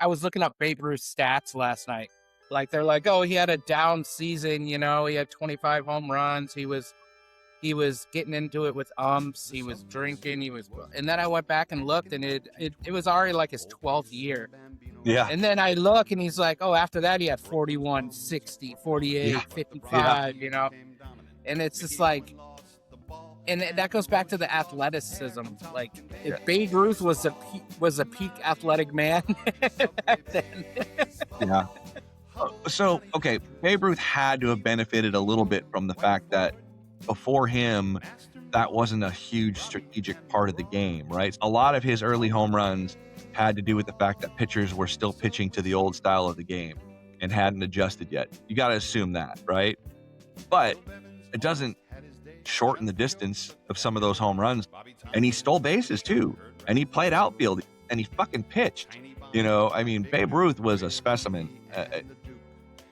I was looking up Babe Ruth's stats last night. Like they're like, oh, he had a down season. He had 25 home runs. He was getting into it with umps. He was drinking. And then I went back and looked, and it was already like his 12th year. Yeah. And then I look, and he's like, oh, after that he had 41, 60, Yeah. 48, Yeah. 55. And it's just like, and that goes back to the athleticism. Like Yeah. if Babe Ruth was a peak athletic man back then. Yeah. So, okay, Babe Ruth had to have benefited a little bit from the fact that before him, that wasn't a huge strategic part of the game, right? A lot of his early home runs had to do with the fact that pitchers were still pitching to the old style of the game and hadn't adjusted yet. You got to assume that, right? But it doesn't shorten the distance of some of those home runs. And he stole bases too. And he played outfield and he fucking pitched. Babe Ruth was a specimen.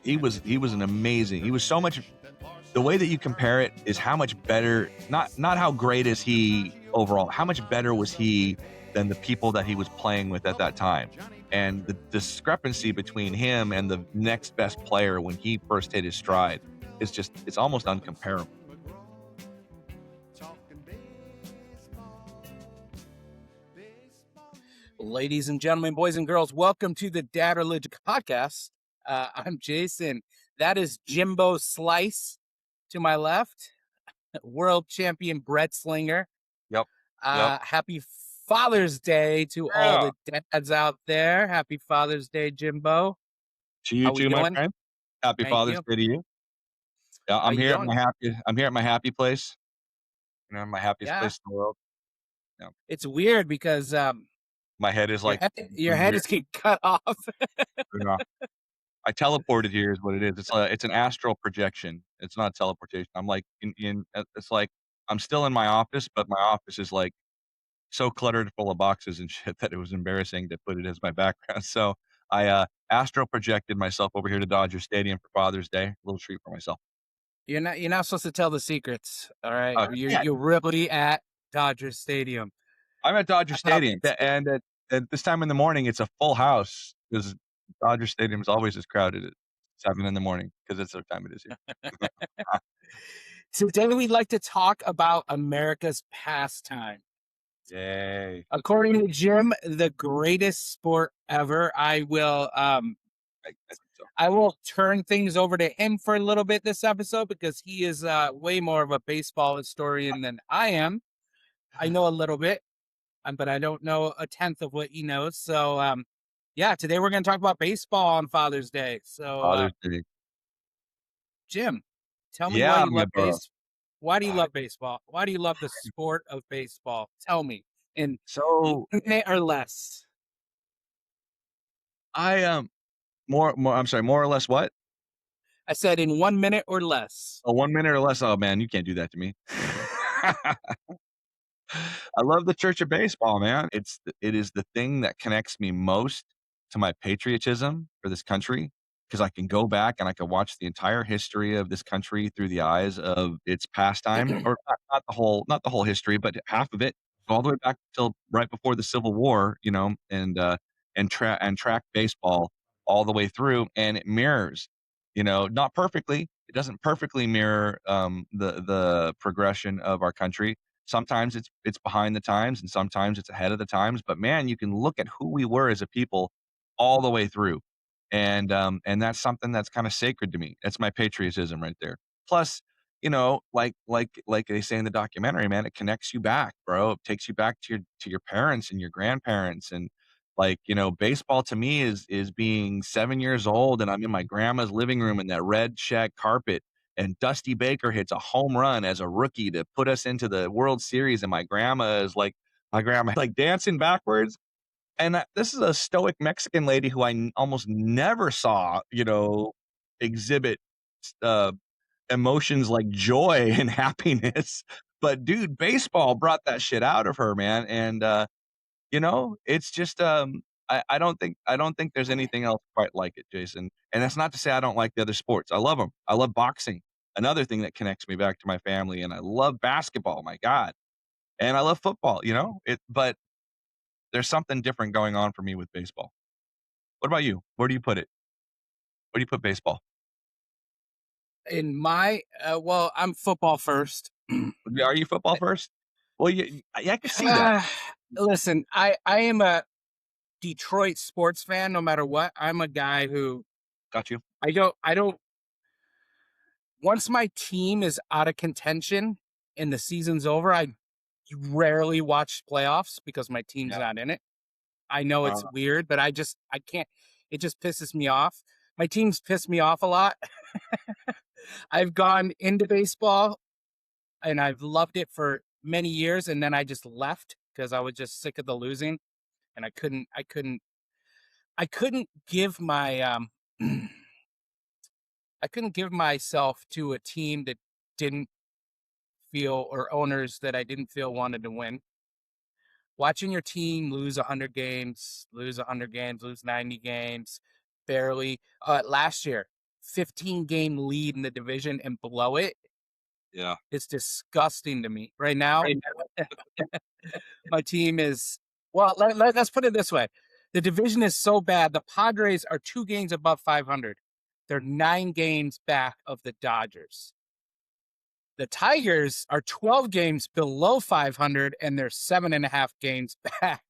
He was an amazing. He was so much. The way that you compare it is how much better. Not how great is he overall. How much better was he than the people that he was playing with at that time? And the discrepancy between him and the next best player when he first hit his stride it's almost uncomparable. Ladies and gentlemen, boys and girls, welcome to the Dad Religion Podcast. I'm Jason. That is Jimbo Slice to my left, world champion bread slinger. Yep. Happy Father's Day to all the dads out there. Happy Father's Day, Jimbo. To you too, my friend. Happy Thank Father's you. Day to you. Yeah, I'm here at my happy place. My happiest place in the world. Yeah. It's weird because my head is like your head is getting cut off. Yeah. I teleported here is what it is. It's an astral projection. It's not teleportation. I'm like it's like I'm still in my office, but my office is like so cluttered full of boxes and shit that it was embarrassing to put it as my background. So I astral projected myself over here to Dodger Stadium for Father's Day. A little treat for myself. You're not supposed to tell the secrets. All right. Yeah. You're really at Dodger Stadium. I'm at Dodger Stadium, and at this time in the morning, it's a full house because Dodger Stadium is always as crowded at 7 in the morning because that's the time it is here. Today, we'd like to talk about America's pastime. Yay! According to Jim, the greatest sport ever. I will turn things over to him for a little bit this episode because he is way more of a baseball historian than I am. I know a little bit, but I don't know a tenth of what he knows. So, today we're going to talk about baseball on Father's Day. So, Father's Day. Jim, tell me why you love baseball. Why do you love baseball? Why do you love the sport of baseball? Tell me in a minute or less. More or less what? I said in 1 minute or less. 1 minute or less. Oh man, you can't do that to me. I love the Church of Baseball, man. It is the thing that connects me most to my patriotism for this country because I can go back and I can watch the entire history of this country through the eyes of its pastime, or not the whole history, but half of it, all the way back till right before the Civil War, and track baseball all the way through, and it mirrors, not perfectly. It doesn't perfectly mirror the progression of our country. Sometimes it's behind the times, and sometimes it's ahead of the times. But man, you can look at who we were as a people all the way through, and that's something that's kind of sacred to me. That's my patriotism right there. Plus, like they say in the documentary, man, it connects you back, bro. It takes you back to your parents and your grandparents, and baseball to me is being 7 years old, and I'm in my grandma's living room in that red shag carpet. And Dusty Baker hits a home run as a rookie to put us into the World Series. And my grandma like dancing backwards. And this is a stoic Mexican lady who I almost never saw, exhibit emotions like joy and happiness. But dude, baseball brought that shit out of her, man. And, it's just, I don't think there's anything else quite like it, Jason. And that's not to say I don't like the other sports. I love them. I love boxing. Another thing that connects me back to my family, and I love basketball, my God. And I love football, but there's something different going on for me with baseball. What about you? Where do you put it? Where do you put baseball? In my well, I'm football first. Are you football first? Well, I could see that. Ah, listen, I am a Detroit sports fan no matter what. I'm a guy who Got you. I don't once my team is out of contention and the season's over, I rarely watch playoffs because my team's Yeah. not in it. I know Uh, it's weird, but I can't it just pisses me off. My team's pissed me off a lot. I've gone into baseball and I've loved it for many years and then I just left because I was just sick of the losing and I couldn't give my I couldn't give myself to a team that didn't feel or owners that I didn't feel wanted to win. Watching your team lose 100 games, lose 90 games, barely. Last year, 15-game lead in the division and blow it. yeah. It's disgusting to me. Right now, Right. my team is, well, let's put it this way. The division is so bad. The Padres are 2 games above 500. They're 9 games back of the Dodgers. The Tigers are 12 games below 500, and they're 7.5 games back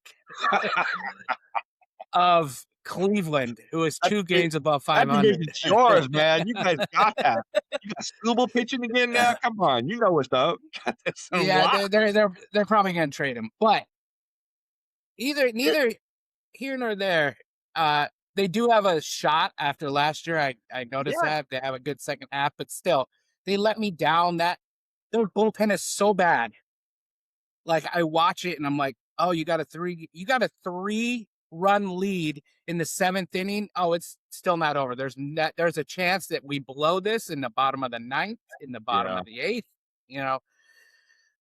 of Cleveland, who is That two divi games above that 500. division's yours, man. You guys got that. You got Struble pitching again now? Come on, you know what's up. You got this Yeah, unlocked. they're probably going to trade him, but neither here nor there. They do have a shot after last year. I noticed Yeah, that they have a good second half, but still, they let me down. That their bullpen is so bad. Like I watch it and I'm like, oh, you got a 3-run lead in the 7th inning. Oh, it's still not over. There's a chance that we blow this in the bottom of the ninth, in the bottom yeah, of the eighth. You know,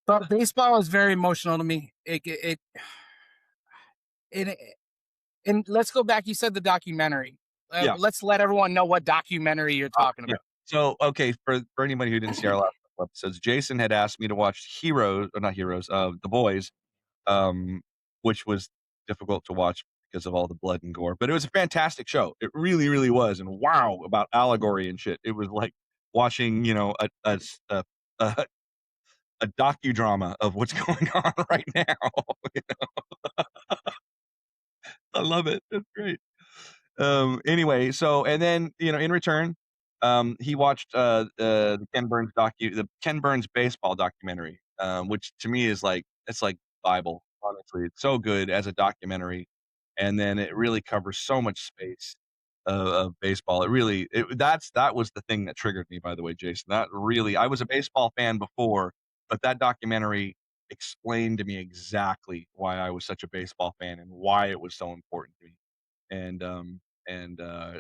but baseball is very emotional to me. It and let's go back. You said the documentary. yeah, Let's let everyone know what documentary you're talking yeah. about. So, okay, for anybody who didn't see our last couple episodes, Jason had asked me to watch Heroes or not Heroes, The Boys, which was difficult to watch because of all the blood and gore, but it was a fantastic show. It really, really was, and wow, about allegory and shit. It was like watching, a a docudrama of what's going on right now. I love it. It's great. Anyway, so and then, in return, he watched, the Ken Burns baseball documentary, which to me is like it's like Bible, honestly. It's so good as a documentary, and then it really covers so much space of baseball. That was the thing that triggered me, by the way, Jason. That really I was a baseball fan before, but that documentary explained to me exactly why I was such a baseball fan and why it was so important to me. And,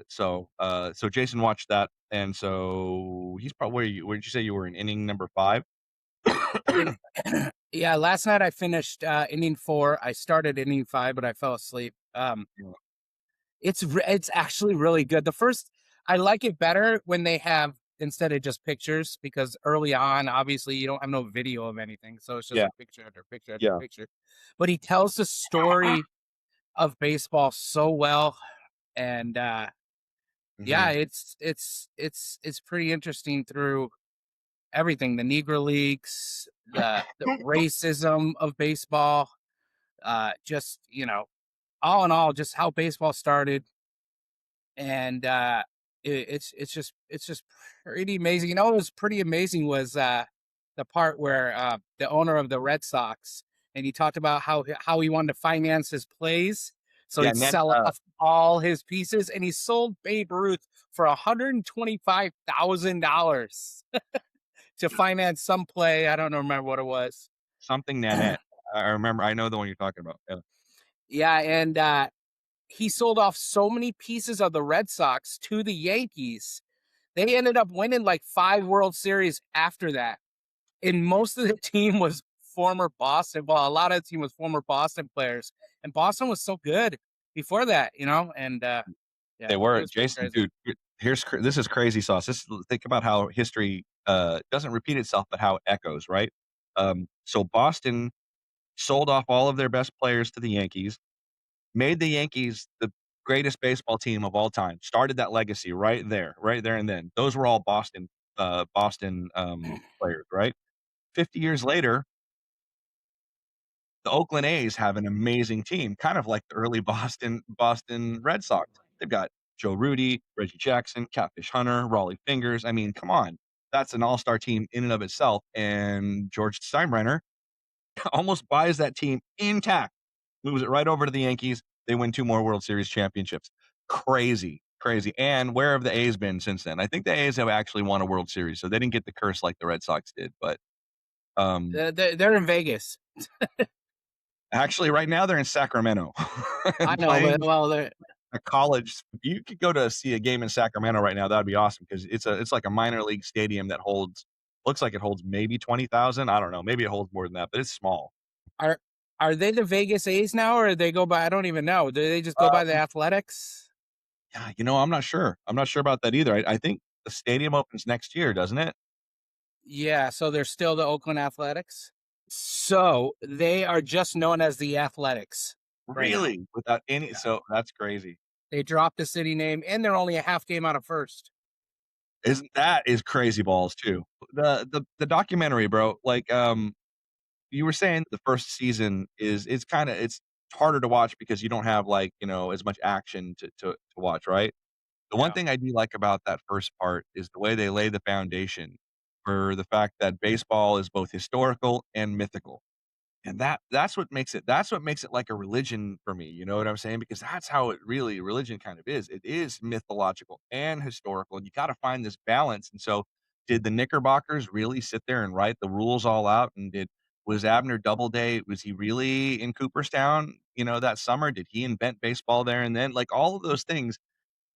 so Jason watched that, and so he's probably where did you say you were in inning number 5? And yeah, last night I finished inning 4. I started inning 5, but I fell asleep. Yeah. It's actually really good. The first I like it better when they have instead of just pictures because early on, obviously, you don't have no video of anything, so it's just Yeah, a picture after picture after yeah. picture. But he tells the story of baseball so well, and yeah, Mhm. it's pretty interesting through everything: the Negro Leagues, the racism of baseball, just all in all, just how baseball started and it's just pretty amazing. What was pretty amazing was the part where the owner of the Red Sox and he talked about how he wanted to finance his plays, so Yeah, he'd and then, sell off all his pieces, and he sold Babe Ruth for $125,000 to finance some play. I don't remember what it was. something Nanette. I remember I know the one you're talking about. Yeah. Yeah, and he sold off so many pieces of the Red Sox to the Yankees. They ended up winning like 5 World Series after that. And most of the team was former Boston. Well, a lot of the team was former Boston players. And Boston was so good before that, and yeah, They it were. was pretty Jason, crazy. dude, this is crazy sauce. Think about how history, doesn't repeat itself, but how it echoes, right? So Boston sold off all of their best players to the Yankees, made the Yankees the greatest baseball team of all time. Started that legacy right there and then. Those were all Boston players, right? 50 years later, the Oakland A's have an amazing team, kind of like the early Boston Red Sox. They've got Joe Rudy, Reggie Jackson, Catfish Hunter, Raleigh Fingers. I mean, come on. That's an all-star team in and of itself, and George Steinbrenner almost buys that team intact, moves it right over to the Yankees. They win 2 more World Series championships. Crazy, crazy. And where have the A's been since then? I think the A's have actually won a World Series, so they didn't get the curse like the Red Sox did, but, They're in Vegas. actually, right now, they're in Sacramento I know, but playing well, they're a college. If you could go to see a game in Sacramento right now, that'd be awesome because it's like a minor league stadium that holds looks like it holds maybe 20,000. I don't know. Maybe it holds more than that, but it's small. are are they the Vegas A's now, or they go by? I don't even know. Do they just go by the Um, Athletics? yeah, I'm not sure. I'm not sure about that either. I think the stadium opens next year, doesn't it? Yeah, so they're still the Oakland Athletics. So they are just known as the Athletics right now. Really? Without any Yeah. so that's crazy. They dropped the city name, and they're only a half game out of first. Isn't that is crazy balls too. The documentary, bro, like, you were saying the first season is kinda it's harder to watch because you don't have, like, as much action to watch, right? The one Yeah. thing I do like about that first part is the way they lay the foundation for the fact that baseball is both historical and mythical. And that's what makes it like a religion for me, you know what I'm saying? Because that's how it really religion kind of is. It is mythological and historical, and you gotta find this balance, and so, did the Knickerbockers really sit there and write the rules all out, and did was Abner Doubleday, was he really in Cooperstown, that summer? Did he invent baseball there and then? Like, all of those things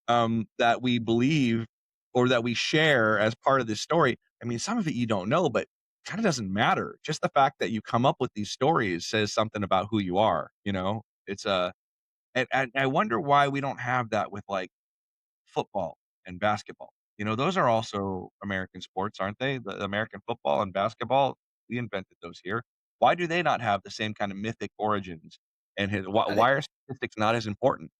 that we believe or that we share as part of this story. I mean, some of it you don't know, but kind of doesn't matter. Just the fact that you come up with these stories says something about who you are. It's and I wonder why we don't have that with like football and basketball. Those are also American sports, aren't they? The American football and basketball, we invented those here. Why do they not have the same kind of mythic origins? And I think why are statistics not as important?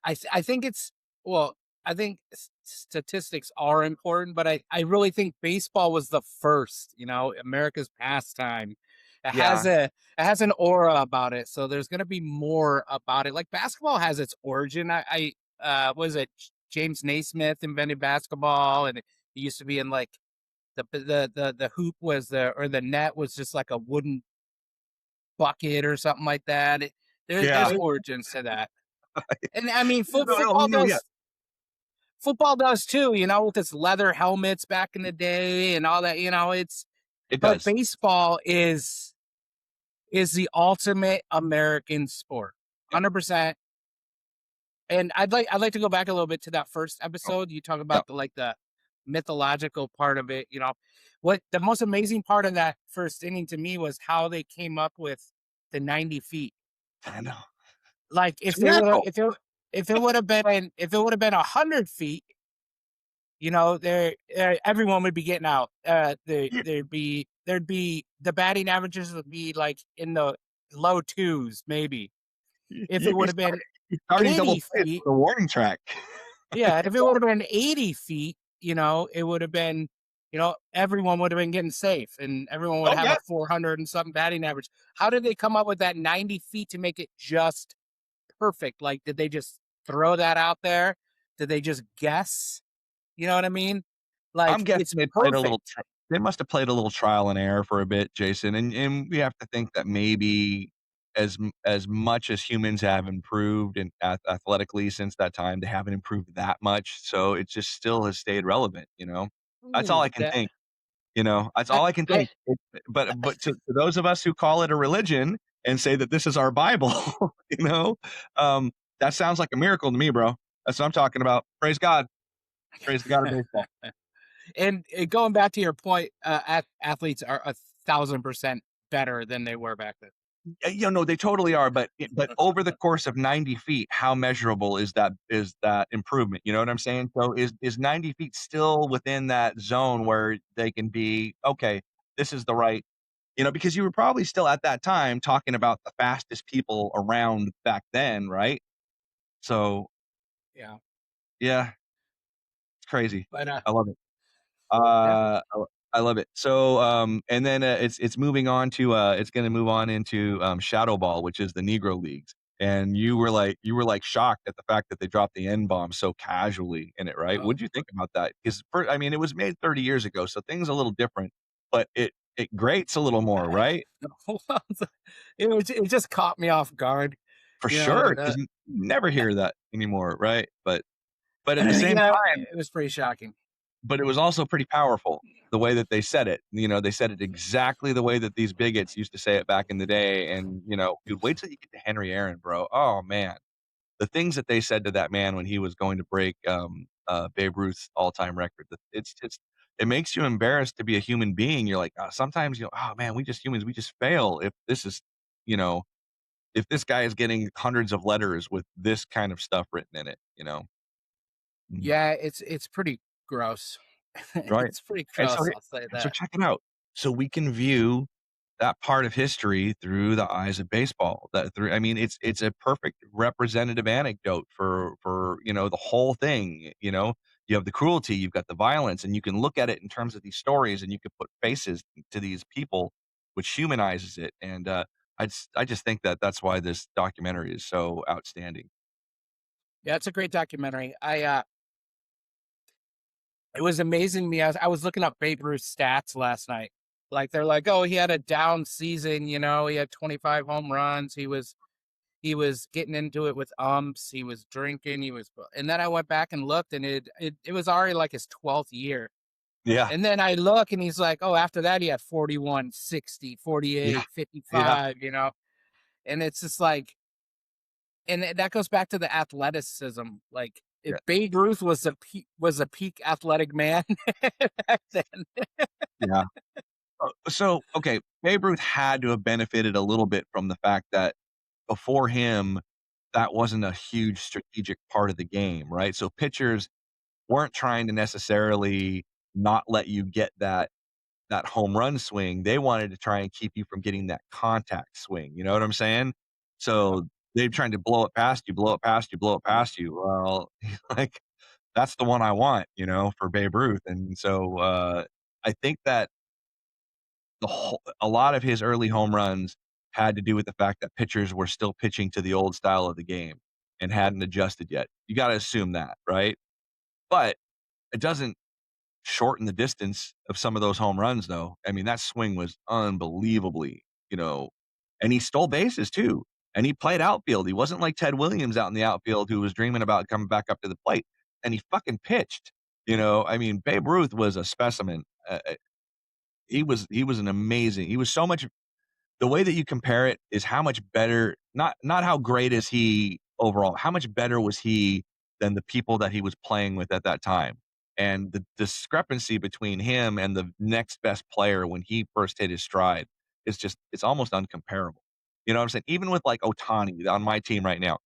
I think it's well, I think statistics are important, but I really think baseball was the first, America's pastime. It has Yeah, a it has an aura about it, so there's gonna be more about it. Like basketball has its origin. Was it James Naismith invented basketball, and it used to be in like the hoop was the net was just like a wooden bucket or something like that. There's yeah. origins to that. And I mean, No, no, no, yeah. football does too, with its leather helmets back in the day and all that, it's It but does. baseball is the ultimate American sport. Yep, 100%. And I'd like to go back a little bit to that first oh, episode. You talk yep. about the mythological part of it, What the most amazing part of that first inning to me was how they came up with the 90 feet. I know. Like It's if a they would have miracle. if it would have been 100 feet, everyone would be getting out. You There'd be the batting averages would be like in the low twos, maybe. If it you'd be would have been starting double 80 plays feet, with a warning track. yeah, if it would have been 80 feet, it would have been, everyone would have been getting safe and everyone would Oh, have yeah. a 400 and something batting average. How did they come up with that 90 feet to make it just perfect? Like, did they just throw that out there? Did they just guess? You know what I mean? I'm Like, guessing it's perfect. they must have played a little trial and error for a bit, Jason, and we have to think that maybe as much as humans have improved in athletically since that time, they haven't improved that much, so it just still has stayed relevant? That's all I Ooh, can think. That's I, all I can I, think. But to those of us who call it a religion and say that this is our Bible, you know, um, that sounds like a miracle to me, bro. That's what I'm talking about. Praise God. Praise the God of baseball. and going back to your point, athletes are 1,000% better than they were back then. No, they totally are. But over the course of 90 feet, how measurable is that improvement? You know what I'm saying? So is 90 feet still within that zone where they can be okay? This is the right. Because you were probably still at that time talking about the fastest people around back then, right? So, Yeah. yeah, it's crazy. But I love it. yeah. I love it. So, and then, it's moving on to, it's gonna move on into, Shadow Ball, which is the Negro Leagues, and you were, like, shocked at the fact that they dropped the N-bomb so casually in it, right? Oh, What'd you think about that? 'Cause I mean, it was made 30 years ago, so things a little different, but it grates a little more, I right? it just caught me off guard, For you know, sure, 'cause you never hear that anymore, right? But at the same yeah, time, it was pretty shocking. but it was also pretty powerful, the way that they said it. They said it exactly the way that these bigots used to say it back in the day, and, dude, wait till you get to Henry Aaron, bro. Oh, man. The things that they said to that man when he was going to break, Babe Ruth's all-time record, it makes you embarrassed to be a human being. You're like, sometimes, "Oh, man, we just humans, we just fail if this is" you know, if this guy is getting hundreds of letters with this kind of stuff written in it? Mm. Yeah, it's pretty gross. Right. It's pretty And so gross, he I'll say and so that. check it out. So we can view that part of history through the eyes of baseball. That through I mean, it's a perfect representative anecdote for the whole thing, you know? You have the cruelty, you've got the violence, and you can look at it in terms of these stories, and you can put faces to these people, which humanizes it, and, I just think that that's why this documentary is so outstanding. Yeah, it's a great documentary. It was amazing to me. I was looking up Babe Ruth's stats last night. Like they're like, oh, he had a down season. He had 25 home runs. He was getting into it with umps. He was drinking. And then I went back and looked, and it was already like his 12th year. Yeah, And then I look, and he's like, oh, after that he had 41, 60, yeah, 48, yeah, 55. And it's just like, and that goes back to the athleticism. Like if yeah, Babe Ruth was a peak athletic man back then. yeah. So, okay, Babe Ruth had to have benefited a little bit from the fact that before him, that wasn't a huge strategic part of the game, right? So pitchers weren't trying to necessarily not let you get that home run swing. They wanted to try and keep you from getting that contact swing, you know what I'm saying? Yeah. So they're trying to blow it past you, blow it past you, blow it past you. Well, like, that's the one I want, for Babe Ruth, and so, I think that a lot of his early home runs had to do with the fact that pitchers were still pitching to the old style of the game and hadn't adjusted yet. You gotta assume that, right? But it doesn't shorten the distance of some of those home runs, though. I mean, that swing was unbelievably, you know and he stole bases too, and he played outfield. He wasn't like Ted Williams out in the outfield who was dreaming about coming back up to the plate, and he fucking pitched, I mean, Babe Ruth was a specimen. He was an amazing he was so much the way that you compare it is how much better not how great is he overall, how much better was he than the people that he was playing with at that time, and the discrepancy between him and the next best player when he first hit his stride it's almost uncomparable. You know what I'm saying? Even with, like, Ohtani on my team right now,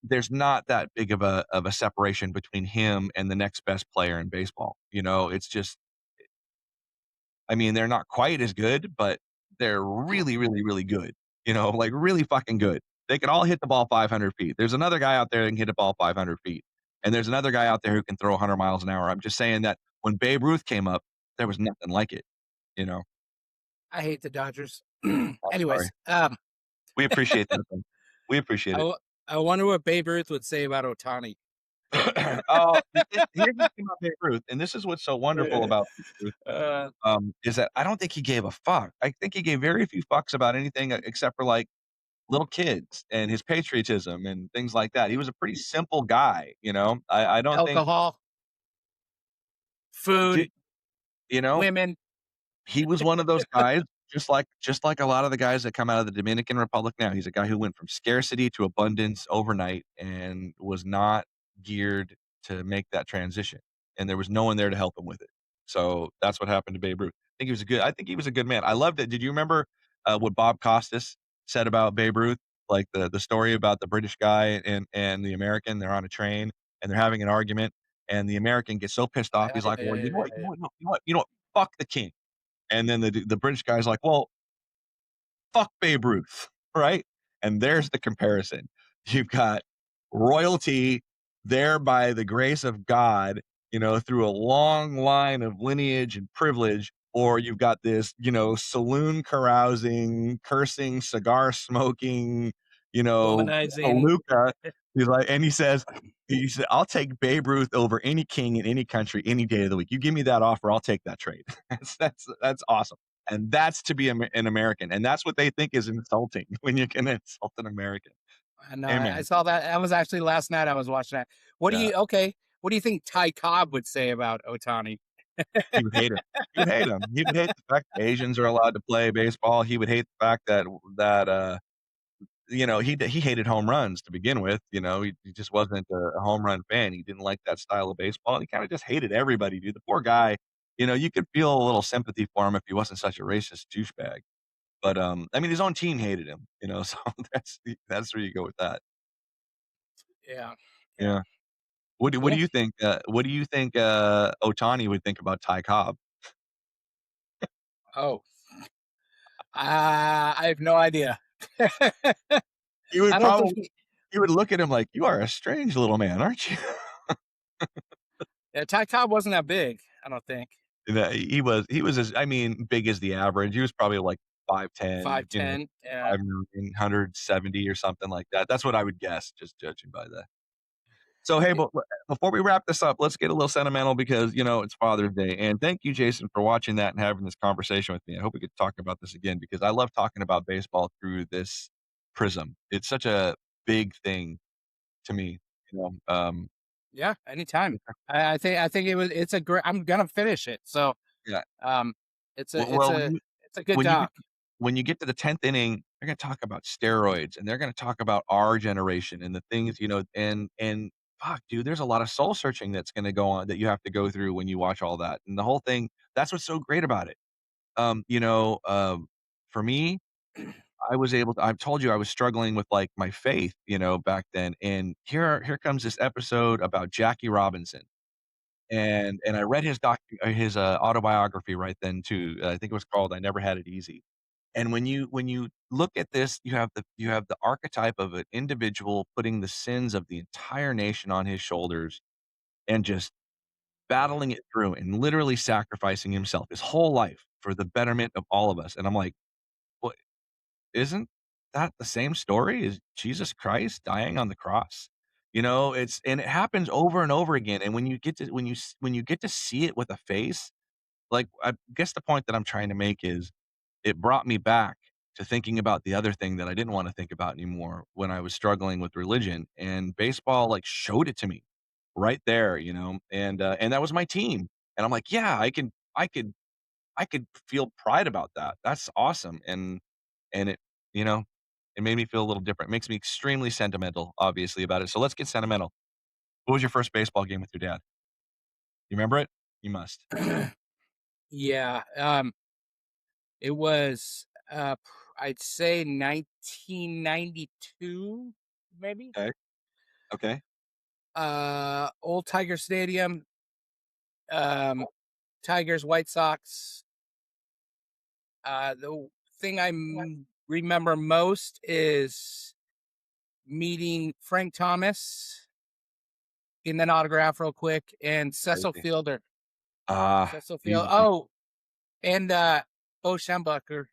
there's not that big of a separation between him and the next best player in baseball, It's just I mean, they're not quite as good, but they're really, really, really good, like, really fucking good. They can all hit the ball 500 feet. There's another guy out there that can hit a ball 500 feet, and there's another guy out there who can throw 100 miles an hour. I'm just saying that when Babe Ruth came up, there was nothing like it, you know? I hate the Dodgers. I'm sorry. Anyways, We appreciate that, though. We appreciate I, it. w- I wonder what Babe Ruth would say about Otani. Oh, here's the thing about Babe Ruth, and this is what's so wonderful about Babe Ruth, uh, is that I don't think he gave a fuck. I think he gave very few fucks about anything, except for, like, little kids and his patriotism and things like that. He was a pretty simple guy, I don't think Alcohol, d food, you know, women. he was one of those guys, just like a lot of the guys that come out of the Dominican Republic now. He's a guy who went from scarcity to abundance overnight and was not geared to make that transition, and there was no one there to help him with it. So, that's what happened to Babe Ruth. I think he was a good man. I loved it. Did you remember, what Bob Costas said about Babe Ruth? Like, the story about the British guy and the American, they're on a train, and they're having an argument, and the American gets so pissed off, Yeah, he's yeah, like, yeah, "Well, you know yeah, what? You know yeah. what? No, you know what? Fuck the king." And then the British guy's like, "Well, fuck Babe Ruth," right? And there's the comparison. You've got royalty there by the grace of God, through a long line of lineage and privilege, or you've got this, saloon carousing, cursing, cigar smoking, Womanizing. Luca. He said, "I'll take Babe Ruth over any king in any country any day of the week. You give me that offer, I'll take that trade." That's awesome, and that's to be an American, and that's what they think is insulting when you can insult an American. I know. I Amen. saw that. That was actually last night. I was watching that. Yeah, What do you think Ty Cobb would say about Otani? he would hate him. He would hate him. He would hate the fact that Asians are allowed to play baseball. He would hate the fact that he hated home runs to begin with. He just wasn't a home run fan. He didn't like that style of baseball. He kind of just hated everybody, dude. The poor guy. You could feel a little sympathy for him if he wasn't such a racist douchebag. But I mean, his own team hated him. So that's where you go with that. Yeah. Yeah. Yeah. What do Cool. you think? What do you think Otani would think about Ty Cobb? Oh, I have no idea. He would I don't think probably he would look at him like, "You are a strange little man, aren't you?" Ty Cobb wasn't that big. I don't think He was as I mean, big as the average. He was probably like 5'10", 5'10". Yeah. 5'9", 170 or something like that. That's what I would guess, just judging by that. So, hey, but before we wrap this up, let's get a little sentimental because, it's Father's Day. And thank you, Jason, for watching that and having this conversation with me. I hope we could talk about this again because I love talking about baseball through this prism. It's such a big thing to me. You know, um, Yeah. Anytime. I think it's a great. I'm gonna finish it. So yeah. um, it's a it's Well, a it's a good when you get doc. when you get to the 10th inning, they're gonna talk about steroids, and they're gonna talk about our generation and the things, and fuck, dude, there's a lot of soul searching that's gonna go on that you have to go through when you watch all that, and the whole thing that's what's so great about it. For me, I've told you I was struggling with, like, my faith, back then, and here comes this episode about Jackie Robinson, and I read his autobiography right then too. I think it was called "I Never Had It Easy." And when you look at this, you have the archetype of an individual putting the sins of the entire nation on his shoulders and just battling it through and literally sacrificing himself his whole life for the betterment of all of us. And I'm like, "What isn't that the same story as Jesus Christ dying on the cross?" It happens over and over again. And when you get to see it with a face, like, I guess the point that I'm trying to make is it brought me back to thinking about the other thing that I didn't wanna think about anymore when I was struggling with religion, and baseball, like, showed it to me right there, and that was my team, and I'm like, "Yeah, I could feel pride about that. That's awesome," and you know, it made me feel a little different. It makes me extremely sentimental, obviously, about it, so let's get sentimental. What was your first baseball game with your dad? You remember it? You must. Yeah. It was I'd say 1992, maybe. Okay, okay. Old Tiger Stadium. Um, Tigers, White Sox. The thing I remember most is meeting Frank Thomas, getting an autograph real quick, and Cecil Crazy. Fielder. Ah, Cecil Field. Jesus. Oh, and Bo Schembechler.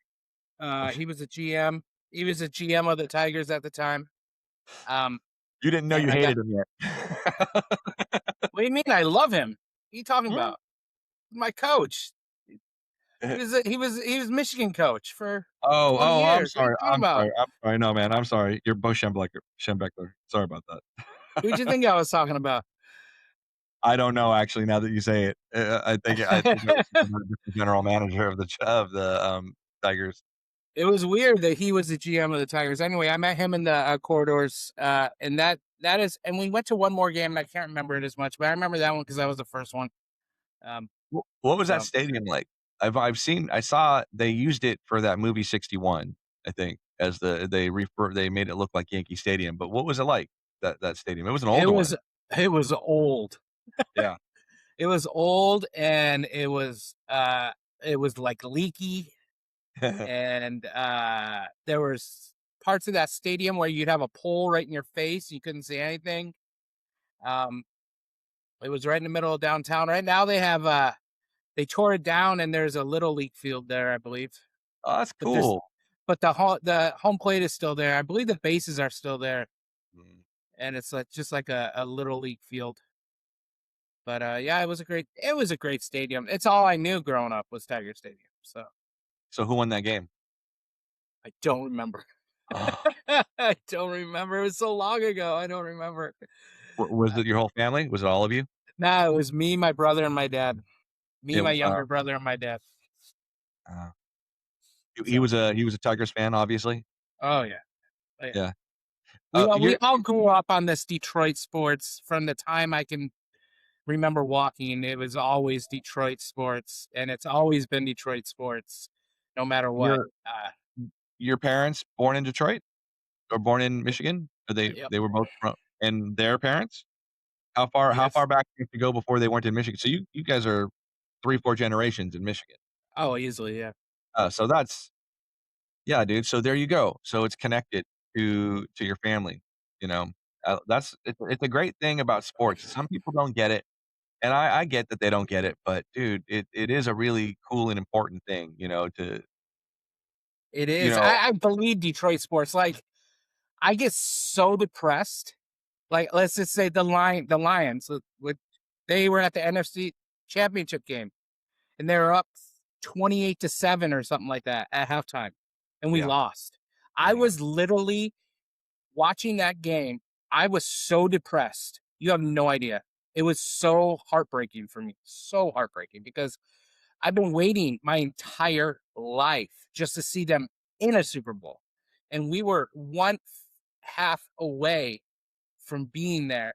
Oh, sh He was a GM. He was a GM of the Tigers at the time. Um, You didn't know and you I got. hated him yet. What do you mean? I love him. What are you talking about? My coach. He was Michigan coach for Oh, 20 I'm years. What are you sorry, talking about? I'm sorry, no, man, I'm sorry. You're Bo Schembechler. Sorry about Who'd you that. think I was talking about? I don't know, actually, now that you say it. I think it was the general manager of the Tigers. It was weird that he was the GM of the Tigers. Anyway, I met him in the corridors, and that is, and we went to one more game. And I can't remember it as much, but I remember that one because that was the first one. What was that So stadium like? I saw they used it for that movie 61, I think, as they made it look like Yankee Stadium, but what was it like, that stadium? It was an it older one. was it was old. Yeah. It was old, and it was like leaky, and there was parts of that stadium where you'd have a pole right in your face, you couldn't see anything. Um, it was right in the middle of downtown. Right now they have they tore it down and there's a little league field there, I believe. Oh, that's But there's cool. but the home plate is still there. I believe the bases are still there, Mm. and it's like just like a little league field. But yeah, it was a great stadium. It's all I knew growing up was Tiger Stadium. So So who won that game? I don't remember. Oh, I don't remember. It was so long ago. I don't remember. was Uh, it your whole family? Was it all of you? no, it was me, my brother, and my dad. Me, It, my younger brother, and my dad. uh, he So, was a Tigers fan, obviously. oh yeah, oh, yeah. Yeah. We You're all grew up on this Detroit sports from the time I can remember walking. It was always Detroit sports, and it's always been Detroit sports, no matter what. you're your parents born in Detroit or born in Michigan? Or Yep. they were both from and their parents? How Yes. far back do you have to go before they weren't in Michigan? So you guys are 3, 4 generations in Michigan. Oh, easily. Yeah. So that's yeah, dude. So there you go. So it's connected to your family, you know? It's a great thing about sports. Some people don't get it, and I get that they don't get it, but dude, it is a really cool and important thing, to It you is. know I believe Detroit sports. Like, I get so depressed. Like, let's just say the Lions, they were at the NFC Championship game, and they were up 28-7 or something like that at halftime, and we Yeah. lost. I Mhm. was literally watching that game. I was so depressed. You have no idea. It was so heartbreaking for me. So heartbreaking because I've been waiting my entire life just to see them in a Super Bowl. And we were one half away from being there,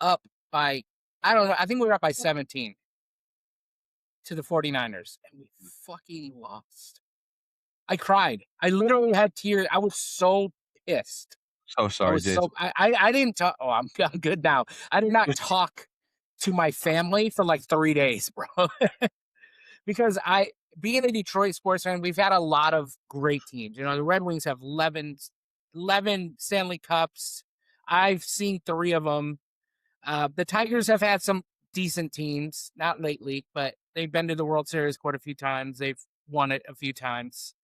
up by, I don't know, I think we were up by 17 to the 49ers. And we fucking lost. I cried. I literally had tears. I was so pissed. So I sorry, was Jason. so I didn't talk. Oh, I'm good now. I did not talk to my family for like 3 days, bro. Because being a Detroit sports fan, we've had a lot of great teams. You know, the Red Wings have 11 Stanley Cups. I've seen 3 of them. The Tigers have had some decent teams, not lately, but they've been to the World Series quite a few times. They've won it a few times.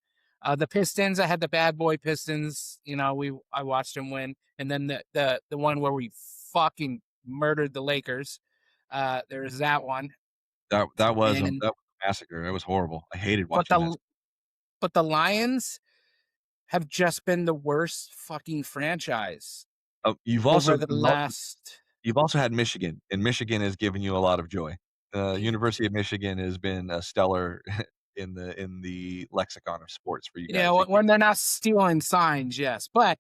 The Pistons, I had the bad boy Pistons. You know, I watched them win, and then the one where we fucking murdered the Lakers. There's that one, and That was a massacre. It was horrible. I hated but watching that. the but the Lions have just been the worst fucking franchise Oh, over the last. you've also had Michigan, and Michigan has given you a lot of joy. University of Michigan has been a stellar in the lexicon of sports for you Yeah, guys. when they're not stealing signs, yes, but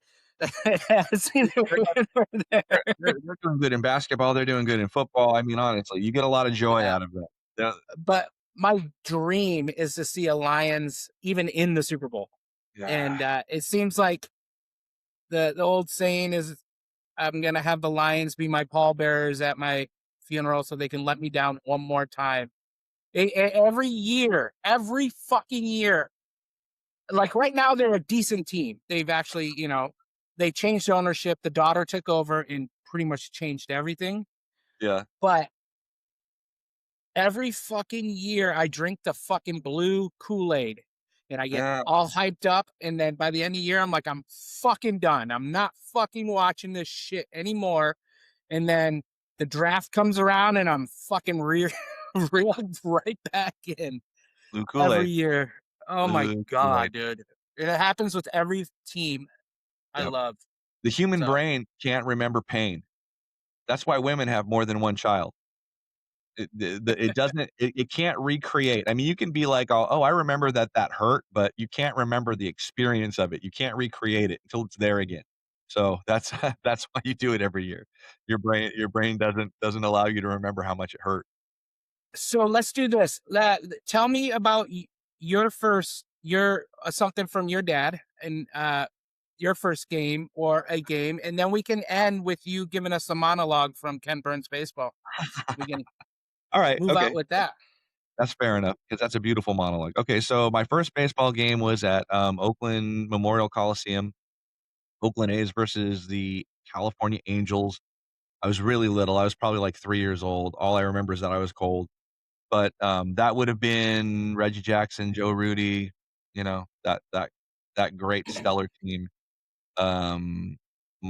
that's neither They're here nor there. they're doing good in basketball, they're doing good in football. I mean, honestly, you get a lot of joy Yeah, out of that. Yeah, but my dream is to see a Lions even in the Super Bowl, yeah, and it seems like the old saying is, "I'm gonna have the Lions be my pallbearers at my funeral, so they can let me down one more time." Every year, every fucking year, like right now, they're a decent team. They've actually, they changed ownership. The daughter took over and pretty much changed everything. yeah, But every fucking year, I drink the fucking blue Kool-Aid and I get yeah. all hyped up. And then by the end of the year, I'm like, I'm fucking done. I'm not fucking watching this shit anymore. And then the draft comes around and I'm fucking reeled right back in Blue every Kool-Aid. year. Oh my Blue Kool-Aid. God, dude. It happens with every team I Yep. love. The human So brain can't remember pain. That's why women have more than one child. It doesn't it can't recreate. I mean, you can be like, "Oh, I remember that hurt," but you can't remember the experience of it. You can't recreate it until it's there again. So that's that's why you do it every year. Your brain doesn't allow you to remember how much it hurt. so let's do this. Tell me about your something from your dad and your first game or a game, and then we can end with you giving us a monologue from Ken Burns baseball. We can All right, move out okay. with that. That's fair enough because that's a beautiful monologue. Okay, so my first baseball game was at, Oakland Memorial Coliseum. Oakland A's versus the California Angels. I was really little. I was probably like 3 years old. All I remember is that I was cold. But, that would have been Reggie Jackson, Joe Rudy, that great stellar team. Um,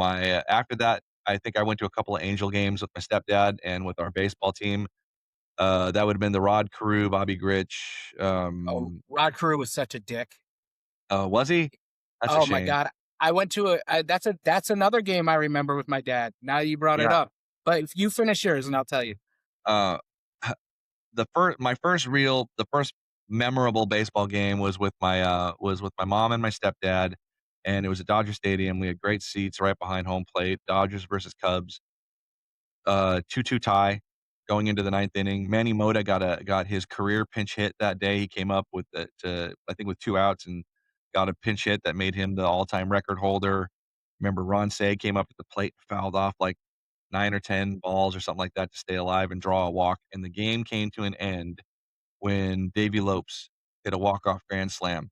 after that, I think I went to a couple of Angel games with my stepdad and with our baseball team. That would have been the Rod Carew, Bobby Grich. Oh, Rod Carew was such a dick. Was he? That's a Oh my shame. god. I went to that's another game I remember with my dad. Now you brought it Yeah. up. But if you finish yours and I'll tell you. Uh, the first memorable baseball game was with my mom and my stepdad, and it was at Dodger Stadium. We had great seats right behind home plate. Dodgers versus Cubs. 2-2 tie going into the ninth inning. Manny Mota got his career pinch hit that day. He came up with I think with 2 outs and got a pinch hit that made him the all-time record holder. Remember Ron Cey came up at the plate, fouled off like 9 or 10 balls or something like that to stay alive and draw a walk, and the game came to an end when Davey Lopes hit a walk-off grand slam,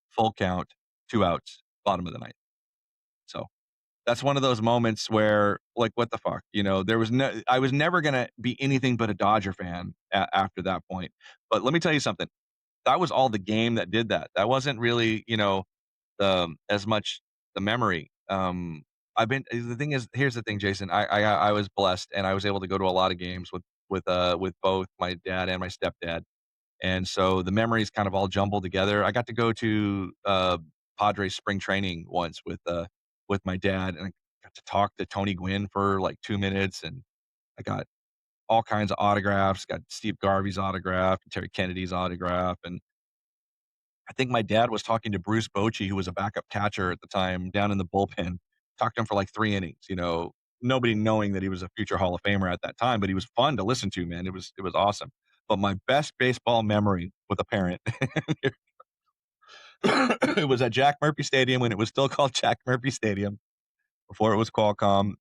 full count, 2 outs, bottom of the ninth. So that's one of those moments where, like, what the fuck, I was never gonna be anything but a Dodger fan after that point. But let me tell you something, that was all the game that did that. That wasn't really, as much the memory. The thing is, here's the thing, Jason, I was blessed, and I was able to go to a lot of games with both my dad and my stepdad. And so the memories kind of all jumbled together. I got to go to, Padres spring training once with my dad, and I got to talk to Tony Gwynn for, like, 2 minutes, and I got all kinds of autographs, got Steve Garvey's autograph, Terry Kennedy's autograph, and I think my dad was talking to Bruce Bochy, who was a backup catcher at the time, down in the bullpen. Talked to him for, like, 3 innings, nobody knowing that he was a future Hall of Famer at that time, but he was fun to listen to, man. It was awesome. But my best baseball memory with a parent, it was at Jack Murphy Stadium when it was still called Jack Murphy Stadium before it was Qualcomm.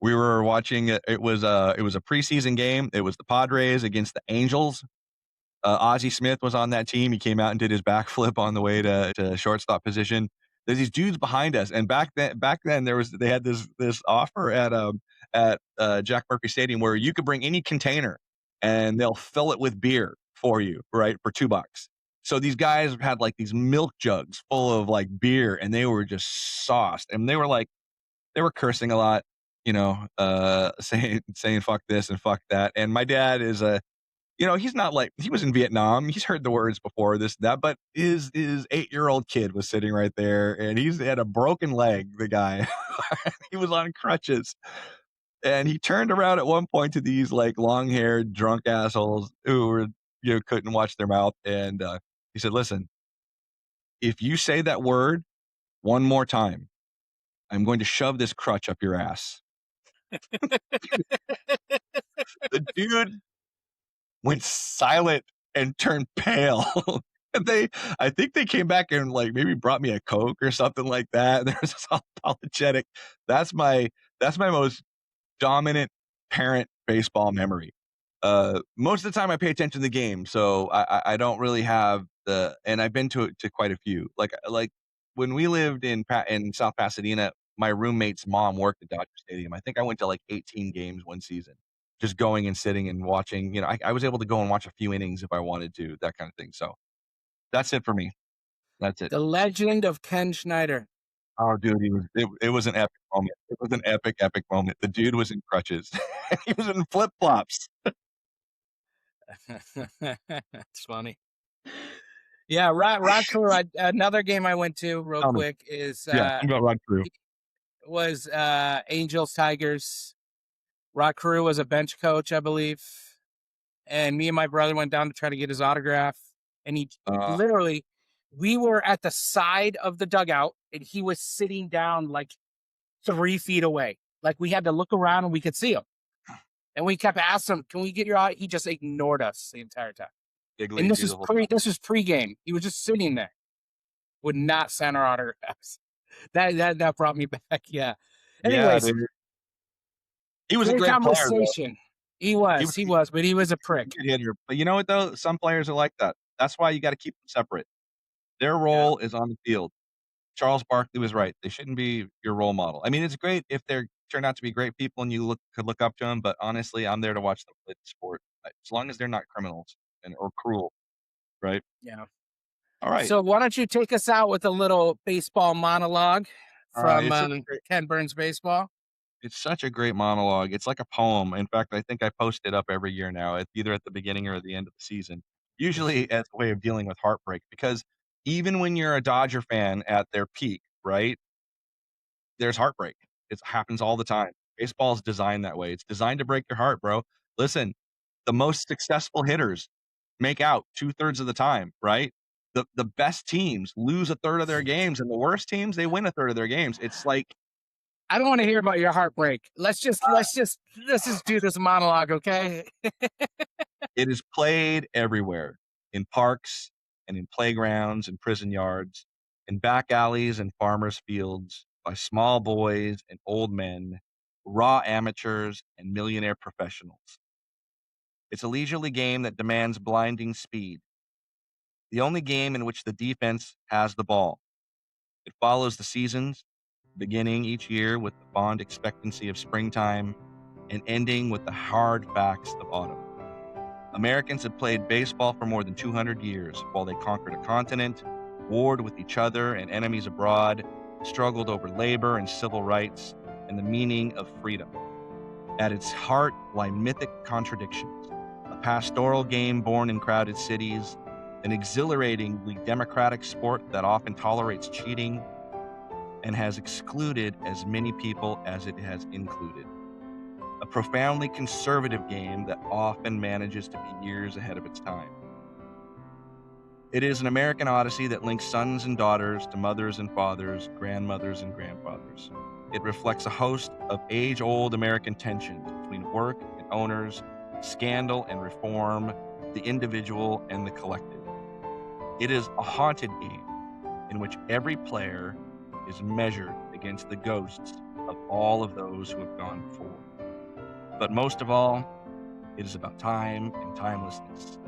We were watching it was a preseason game. It was the Padres against the Angels. Ozzie Smith was on that team. He came out and did his backflip on the way to shortstop position. There's these dudes behind us, and back then they had this offer at Jack Murphy Stadium where you could bring any container, and they'll fill it with beer for you, right, for $2. So these guys had like these milk jugs full of like beer, and they were just sauced, and they were cursing a lot, saying fuck this and fuck that. And my dad is he's not like he was in Vietnam. He's heard the words before this, that, but his 8-year-old kid was sitting right there, and he's had a broken leg, the guy. He was on crutches. And he turned around at one point to these like long-haired drunk assholes who were, couldn't watch their mouth. And he said, listen, if you say that word one more time, I'm going to shove this crutch up your ass. The dude went silent and turned pale. And I think they came back and like maybe brought me a Coke or something like that. There was this apologetic. That's my that's my most dominant parent baseball memory. Most of the time I pay attention to the game, so I don't really have and I've been to quite a few. Like when we lived in South Pasadena, my roommate's mom worked at Dodger Stadium. I think I went to like 18 games one season, just going and sitting and watching. I was able to go and watch a few innings if I wanted to, that kind of thing. So that's it for me. That's it. The legend of Ken Schneider. Oh, dude, it was an epic moment. It was an epic, epic moment. The dude was in crutches. He was in flip flops. It's funny. Yeah, Rod Carew. Another game I went to real Tell me. quick is Yeah, tell me about Rod Carew. was Angels Tigers. Rod Carew was a bench coach, I believe, and me and my brother went down to try to get his autograph. And he Uh, literally, we were at the side of the dugout, and he was sitting down like 3 feet away. Like we had to look around and we could see him. And we kept asking him, "Can we get your auto?" He just ignored us the entire time. Giggly, And beautiful. this is pregame. He was just sitting there, would not sign our autographs. That brought me back. Yeah. Yeah, Anyways, dude. He was a great great player, though. conversation. He was He was, but he was a a prick. good hitter. But you know what, though? Some players are like that. That's why you gotta keep them separate. Their Yeah. role is on the field. Charles Barkley was right. They shouldn't be your role model. I mean, it's great if they turn out to be great people and you could look up to them, but honestly, I'm there to watch them play the sport, as long as they're not criminals or cruel, right? Yeah. All right. So why don't you take us out with a little baseball monologue from It's such a great Ken Burns Baseball? It's such a great monologue. It's like a poem. In fact, I think I post it up every year now, either at the beginning or the end of the season, usually as a way of dealing with heartbreak. Because even when you're a Dodger fan at their peak, right, there's heartbreak. It happens all the time. Baseball is designed that way. It's designed to break your heart, bro. Listen, the most successful hitters make out 2/3 of the time, right? The best teams lose a third of their games, and the worst teams, they win a third of their games. It's like I don't want to hear about your heartbreak. Let's just do this monologue, okay? it is played everywhere, in parks and in playgrounds and prison yards, in back alleys and farmers' fields, by small boys and old men, raw amateurs and millionaire professionals. It's a leisurely game that demands blinding speed, the only game in which the defense has the ball. It follows the seasons, beginning each year with the fond expectancy of springtime and ending with the hard facts of autumn. Americans have played baseball for more than 200 years while they conquered a continent, warred with each other and enemies abroad, struggled over labor and civil rights, and the meaning of freedom. At its heart lie mythic contradictions, a pastoral game born in crowded cities, an exhilaratingly democratic sport that often tolerates cheating and has excluded as many people as it has included. A profoundly conservative game that often manages to be years ahead of its time. It is an American odyssey that links sons and daughters to mothers and fathers, grandmothers and grandfathers. It reflects a host of age-old American tensions between work and owners, scandal and reform, the individual and the collective. It is a haunted game in which every player is measured against the ghosts of all of those who have gone before. But most of all, it is about time and timelessness,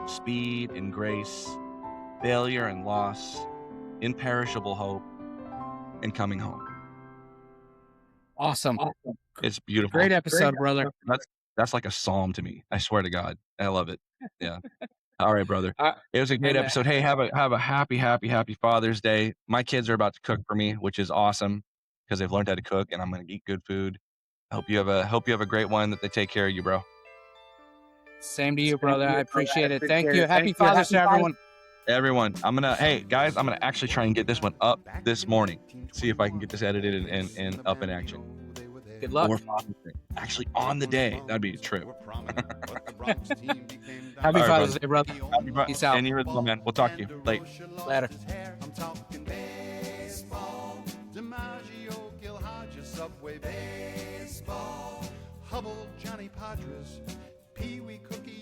speed and grace, failure and loss, imperishable hope, and coming home. Awesome. It's beautiful. Great episode, brother. That's like a psalm to me. I swear to God. I love it. Yeah. All right, brother. It was a great episode. Hey, have a happy Father's Day. My kids are about to cook for me, which is awesome because they've learned how to cook, and I'm going to eat good food. I hope you have a great one, that they take care of you, bro. Same to you, brother. I appreciate it. Thank you. Happy Father's Day, everyone. Everyone, hey guys, I'm gonna actually try and get this one up this morning. See if I can get this edited and up in action. Good luck. Actually, on the day, that'd be a trip. Happy Father's Day, brother. Peace out. And you're the man. We'll talk to you later. I'm talking baseball, DiMaggio, Gil Hodges, Subway baseball, Hubble, Johnny Padres, Pee Wee Cookie.